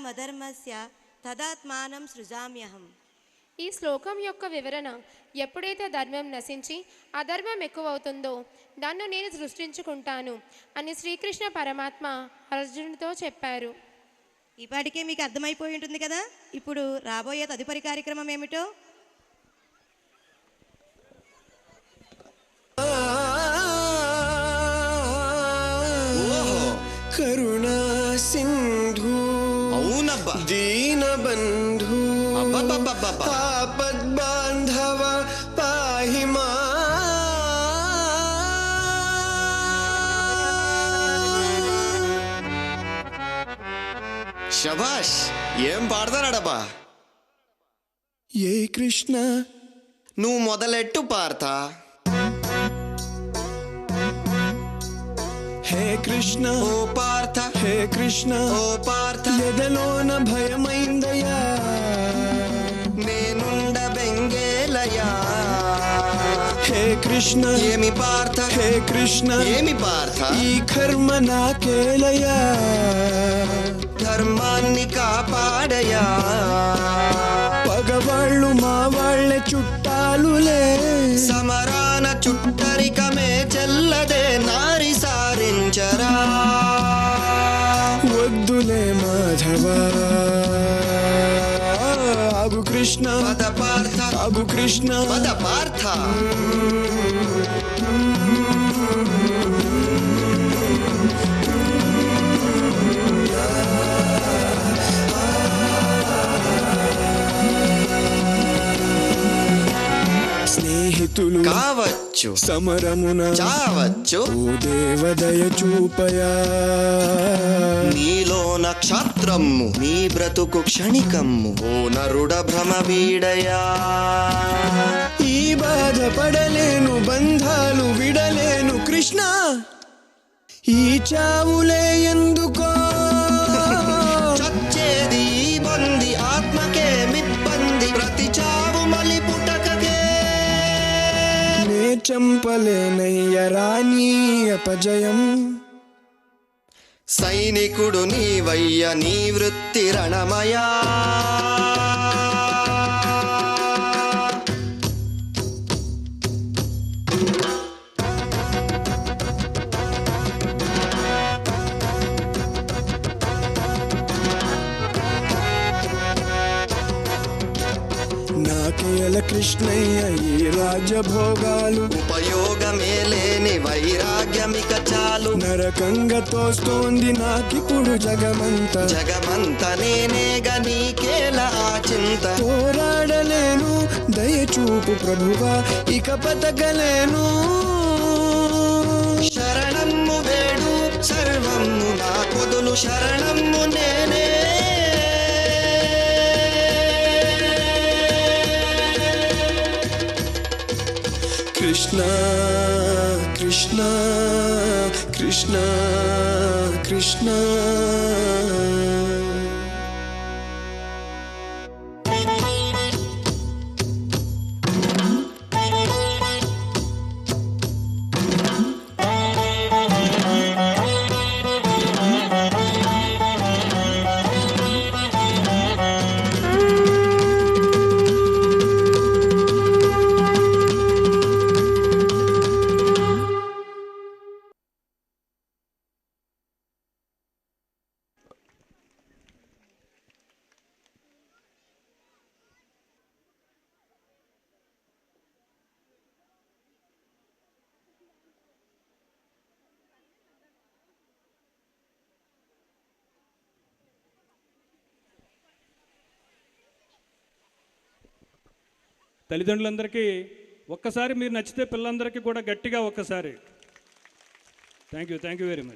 మధర్మస్య తదాత్మానం సృజామ్యహం. ఈ శ్లోకం యొక్క వివరణ, ఎప్పుడైతే ధర్మం నశించి అధర్మం ఎక్కువవుతుందో దాన్ని నేను సృష్టించుకుంటాను అని శ్రీకృష్ణ పరమాత్మ అర్జునుడితో చెప్పారు. ఇప్పటికే మీకు అర్థమైపోయి ఉంటుంది కదా. ఇప్పుడు రాబోయే తదుపరి కార్యక్రమం ఏమిటో కరుణా సింధు అవునబ్బా, దీనబంధు అబ్బబ్బబ్బబ్బబ్బా. ఆపద్బాంధవ పాహి మా. శభాష్, ఏం పాడతానడబ్బా. ఏ కృష్ణ, నువ్వు మొదలెట్టు పార్తా. హే కృష్ణ, ఓ పార్థ, హే కృష్ణ, ఓ పార్థ, ఎదలోన భయమైందయా, నేనుండ బెంగేలయా. హే కృష్ణ, ఏమి పార్థ, హే కృష్ణ, ఏమి పార్థ, ఈ కర్మ నాకేలయా, ధర్మాన్ని కాపాడయా. పగవాళ్ళు మా వాళ్ళే చుట్టాలులే, సమరాన చుట్టరికమే చెల్లదే, నారి సారించరా. వద్దులే మాధవ, ఆగు కృష్ణ, పద పార్థ, ఆగు కృష్ణ, పద పార్థ. స్నేహితులు కావచ్చు, సమరమున చావచ్చు, ఓ దేవదయ చూపయా, నీలో నక్షత్రము, నీ బ్రతుకు క్షణికమ్ము, ఓ నరుడ భ్రమ వీడయా. ఈ బాధపడలేను, బంధాలు విడలేను కృష్ణ, ఈ చావులే ఎందుకో, చచ్చేది ఈ బంది, ఆత్మకే మిబ్బంది, ప్రతి చావు మలి పుటకకే. నే చంపలేనయ్య రాణి అపజయం, సైనికుడు నీవయ్య, నీ వృత్తి రణమయా. నాకేల కృష్ణయ్య ఈ రాజభోగాలు, ఉపయోగమే లేని వైరాగ్యమిక చాలు, నరకంగా తోస్తోంది నాకిప్పుడు జగమంతా, జగమంత నేనేగ నీకేల ఆ చింత. పోరాడలేను దయచూపు ప్రభువా, ఇక బతకలేను, శరణమ్ము వేడు సర్వమ్ము నా కొదులు, శరణమ్ము నేనే. కృష్ణ కృష్ణ కృష్ణ కృష్ణ. తల్లిదండ్రులందరికీ ఒక్కసారి మీరు నచ్చితే పిల్లలందరికీ కూడా గట్టిగా ఒక్కసారి థ్యాంక్ యూ వెరీ మచ్.